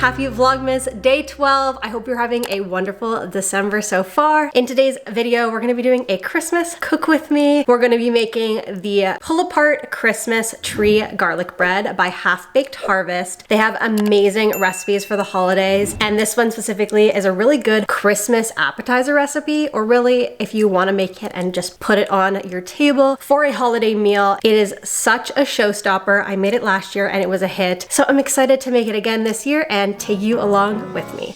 happy Vlogmas day 12. I hope you're having a wonderful December so far. In today's video, we're gonna be doing a Christmas cook with me. We're gonna be making the pull apart Christmas tree garlic bread by Half Baked Harvest. They have amazing recipes for the holidays, and this one specifically is a really good Christmas appetizer recipe, or really if you wanna make it and just put it on your table for a holiday meal. It is such a showstopper. I made it last year and it was a hit, so I'm excited to make it again this year and take you along with me.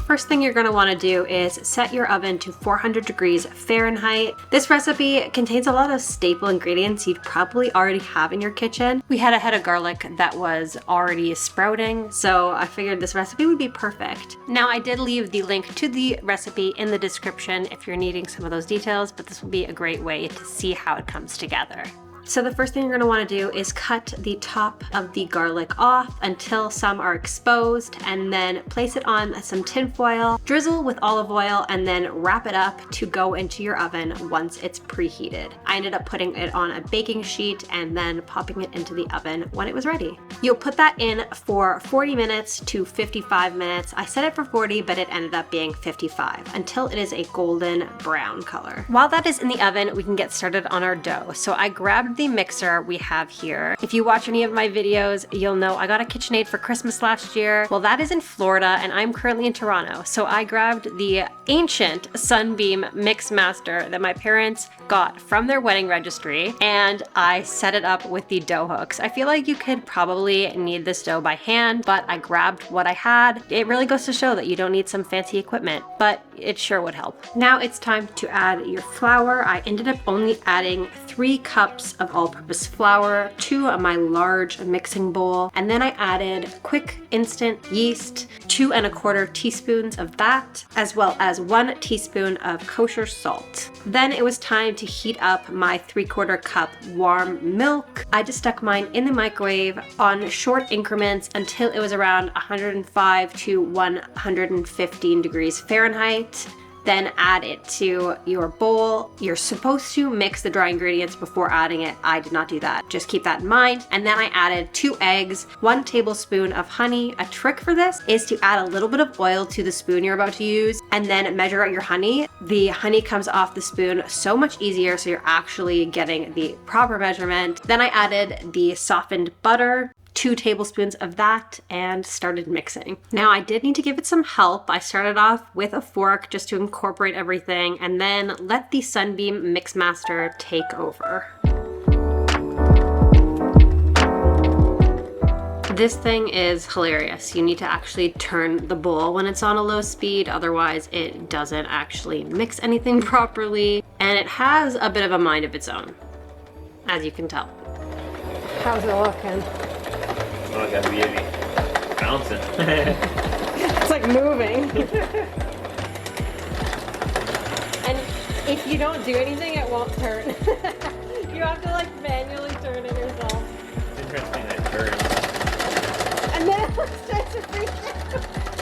First thing you're going to want to do is set your oven to 400 degrees Fahrenheit. This recipe contains a lot of staple ingredients you'd probably already have in your kitchen. We had a head of garlic that was already sprouting, so I figured this recipe would be perfect. Now, I did leave the link to the recipe in the description if you're needing some of those details, but this will be a great way to see how it comes together. So the first thing you're gonna wanna do is cut the top of the garlic off until some are exposed, and then place it on some tin foil, drizzle with olive oil, and then wrap it up to go into your oven once it's preheated. I ended up putting it on a baking sheet and then popping it into the oven when it was ready. You'll put that in for 40 minutes to 55 minutes. I set it for 40, but it ended up being 55 until it is a golden brown color. While that is in the oven, we can get started on our dough. So I grabbed the mixer we have here. If you watch any of my videos, you'll know I got a KitchenAid for Christmas last year. Well, that is in Florida and I'm currently in Toronto. So I grabbed the ancient Sunbeam Mixmaster that my parents got from their wedding registry, and I set it up with the dough hooks. I feel like you could probably knead this dough by hand, but I grabbed what I had. It really goes to show that you don't need some fancy equipment, but it sure would help. Now it's time to add your flour. I ended up only adding 3 cups of all-purpose flour to my large mixing bowl, and then I added quick instant yeast, 2 1/4 teaspoons of that, as well as 1 teaspoon of kosher salt. Then it was time to heat up my 3/4 cup warm milk. I just stuck mine in the microwave on short increments until it was around 105 to 115 degrees Fahrenheit. Then add it to your bowl. You're supposed to mix the dry ingredients before adding it. I did not do that. Just keep that in mind. And then I added 2 eggs, 1 tablespoon of honey. A trick for this is to add a little bit of oil to the spoon you're about to use and then measure out your honey. The honey comes off the spoon so much easier, so you're actually getting the proper measurement. Then I added the softened butter, 2 tablespoons of that, and started mixing. Now I did need to give it some help. I started off with a fork just to incorporate everything, and then let the Sunbeam Mixmaster take over. This thing is hilarious. You need to actually turn the bowl when it's on a low speed, otherwise it doesn't actually mix anything properly, and it has a bit of a mind of its own, as you can tell. How's it looking? Oh, got really bouncing. It's like moving. And if you don't do anything, it won't turn. You have to like manually turn it yourself. It's interesting that it turns. And then it starts to freak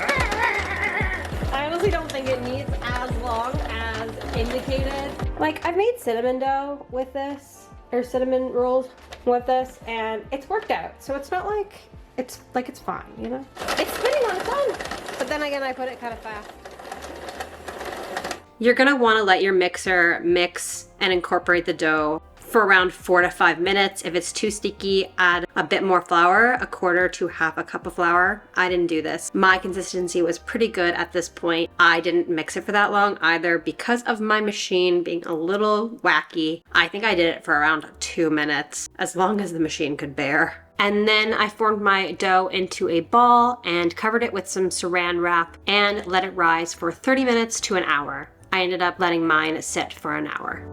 out. I honestly don't think it needs as long as indicated. Like, I've made cinnamon dough with this, or cinnamon rolls with this, and it's worked out. So it's not like it's fine, you know? It's spinning on its own. But then again, I put it kind of fast. You're gonna wanna let your mixer mix and incorporate the dough for around 4 to 5 minutes. If it's too sticky, add a bit more flour, 1/4 to 1/2 cup of flour. I didn't do this. My consistency was pretty good at this point. I didn't mix it for that long either because of my machine being a little wacky. I think I did it for around 2 minutes, as long as the machine could bear. And then I formed my dough into a ball and covered it with some saran wrap and let it rise for 30 minutes to an hour. I ended up letting mine sit for an hour.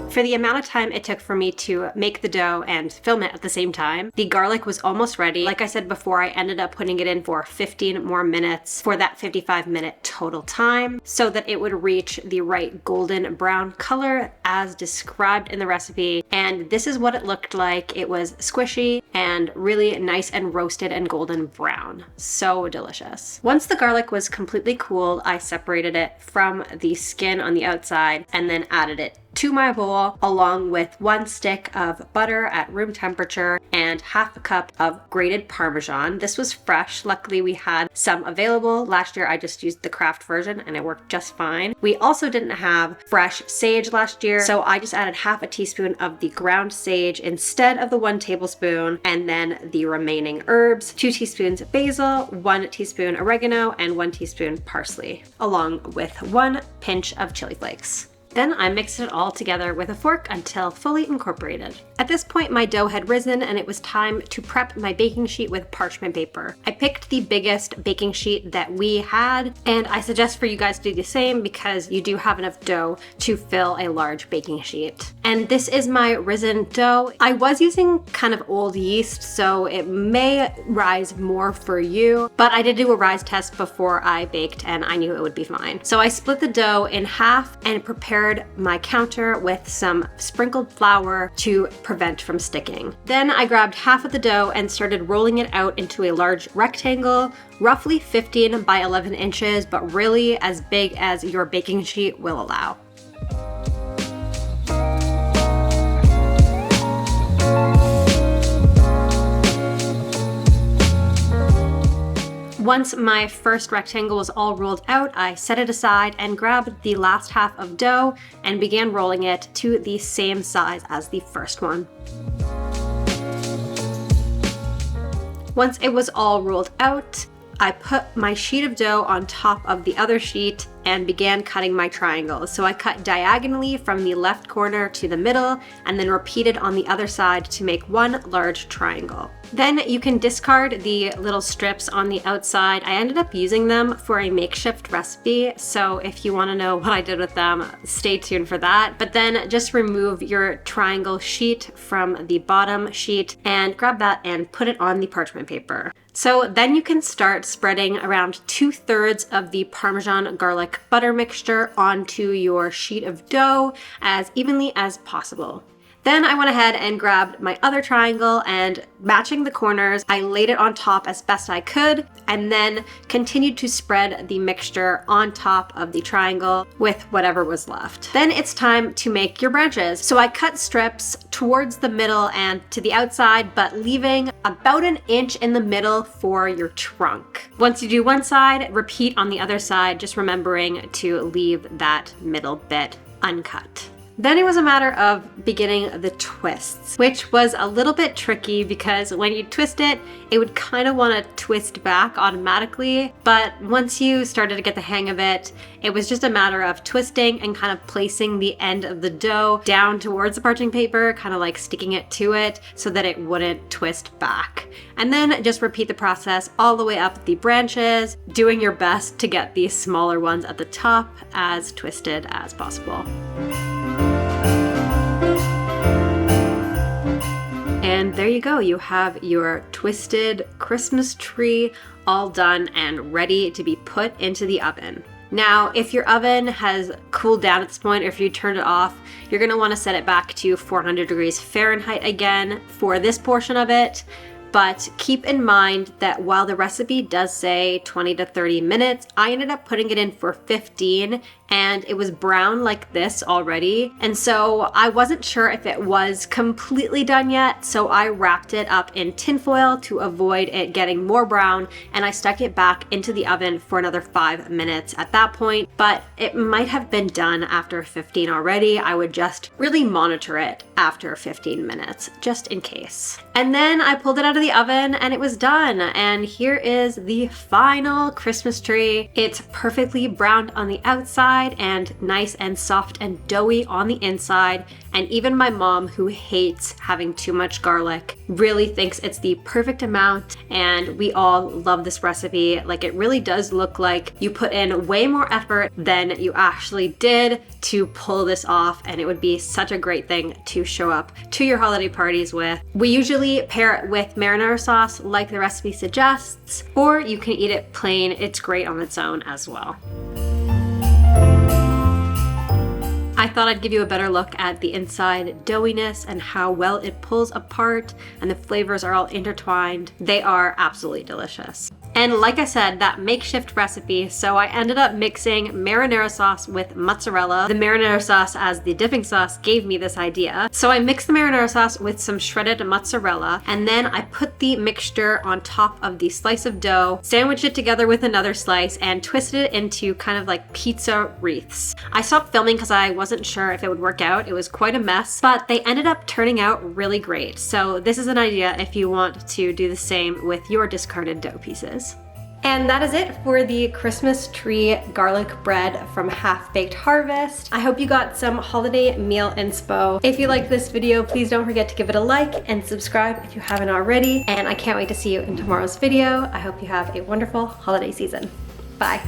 For the amount of time it took for me to make the dough and film it at the same time, the garlic was almost ready. Like I said before, I ended up putting it in for 15 more minutes for that 55-minute total time so that it would reach the right golden brown color as described in the recipe. and this is what it looked like. It was squishy and really nice and roasted and golden brown. So delicious. Once the garlic was completely cooled, I separated it from the skin on the outside and then added it to my bowl along with 1 stick of butter at room temperature and half a cup of grated Parmesan. This was fresh. Luckily we had some available. Last year I just used the Kraft version and it worked just fine. We also didn't have fresh sage last year, so I just added half a teaspoon of the ground sage instead of the 1 tablespoon, and then the remaining herbs, 2 teaspoons basil, 1 teaspoon oregano, and 1 teaspoon parsley, along with 1 pinch of chili flakes. Then I mixed it all together with a fork until fully incorporated. At this point, my dough had risen and it was time to prep my baking sheet with parchment paper. I picked the biggest baking sheet that we had, and I suggest for you guys to do the same because you do have enough dough to fill a large baking sheet. And this is my risen dough. I was using kind of old yeast, so it may rise more for you, but I did do a rise test before I baked and I knew it would be fine. So I split the dough in half and prepared my counter with some sprinkled flour to prevent from sticking. Then I grabbed half of the dough and started rolling it out into a large rectangle, roughly 15 by 11 inches, but really as big as your baking sheet will allow. Once my first rectangle was all rolled out, I set it aside and grabbed the last half of dough and began rolling it to the same size as the first one. Once it was all rolled out, I put my sheet of dough on top of the other sheet and began cutting my triangles. So I cut diagonally from the left corner to the middle and then repeated on the other side to make one large triangle. Then you can discard the little strips on the outside. I ended up using them for a makeshift recipe, so if you want to know what I did with them, stay tuned for that. But then just remove your triangle sheet from the bottom sheet and grab that and put it on the parchment paper. So then you can start spreading around 2/3 of the Parmesan garlic butter mixture onto your sheet of dough as evenly as possible. Then I went ahead and grabbed my other triangle and matching the corners, I laid it on top as best I could and then continued to spread the mixture on top of the triangle with whatever was left. Then it's time to make your branches. So I cut strips towards the middle and to the outside, but leaving about 1 inch in the middle for your trunk. Once you do one side, repeat on the other side, just remembering to leave that middle bit uncut. Then it was a matter of beginning the twists, which was a little bit tricky because when you twist it, it would kind of want to twist back automatically. But once you started to get the hang of it, it was just a matter of twisting and kind of placing the end of the dough down towards the parching paper, kind of like sticking it to it so that it wouldn't twist back. And then just repeat the process all the way up the branches, doing your best to get these smaller ones at the top as twisted as possible. And there you go, you have your twisted Christmas tree all done and ready to be put into the oven. Now, if your oven has cooled down at this point, or if you turned it off, you're gonna wanna set it back to 400 degrees Fahrenheit again for this portion of it. But keep in mind that while the recipe does say 20 to 30 minutes, I ended up putting it in for 15 and it was brown like this already. And so I wasn't sure if it was completely done yet. So I wrapped it up in tinfoil to avoid it getting more brown. And I stuck it back into the oven for another 5 minutes at that point, but it might have been done after 15 already. I would just really monitor it after 15 minutes, just in case. And then I pulled it out of the oven and it was done. And here is the final Christmas tree. It's perfectly browned on the outside and nice and soft and doughy on the inside. And even my mom, who hates having too much garlic, really thinks it's the perfect amount. And we all love this recipe. Like, it really does look like you put in way more effort than you actually did to pull this off. And it would be such a great thing to show up to your holiday parties with. We usually pair it with marinara sauce like the recipe suggests, or you can eat it plain. It's great on its own as well. I thought I'd give you a better look at the inside doughiness and how well it pulls apart, and the flavors are all intertwined. They are absolutely delicious. And like I said, that makeshift recipe, so I ended up mixing marinara sauce with mozzarella. The marinara sauce as the dipping sauce gave me this idea. So I mixed the marinara sauce with some shredded mozzarella, and then I put the mixture on top of the slice of dough, sandwiched it together with another slice, and twisted it into kind of like pizza wreaths. I stopped filming because I wasn't sure if it would work out. It was quite a mess, but they ended up turning out really great. So this is an idea if you want to do the same with your discarded dough pieces. And that is it for the Christmas tree garlic bread from Half Baked Harvest. I hope you got some holiday meal inspo. If you liked this video, please don't forget to give it a like and subscribe if you haven't already. And I can't wait to see you in tomorrow's video. I hope you have a wonderful holiday season. Bye.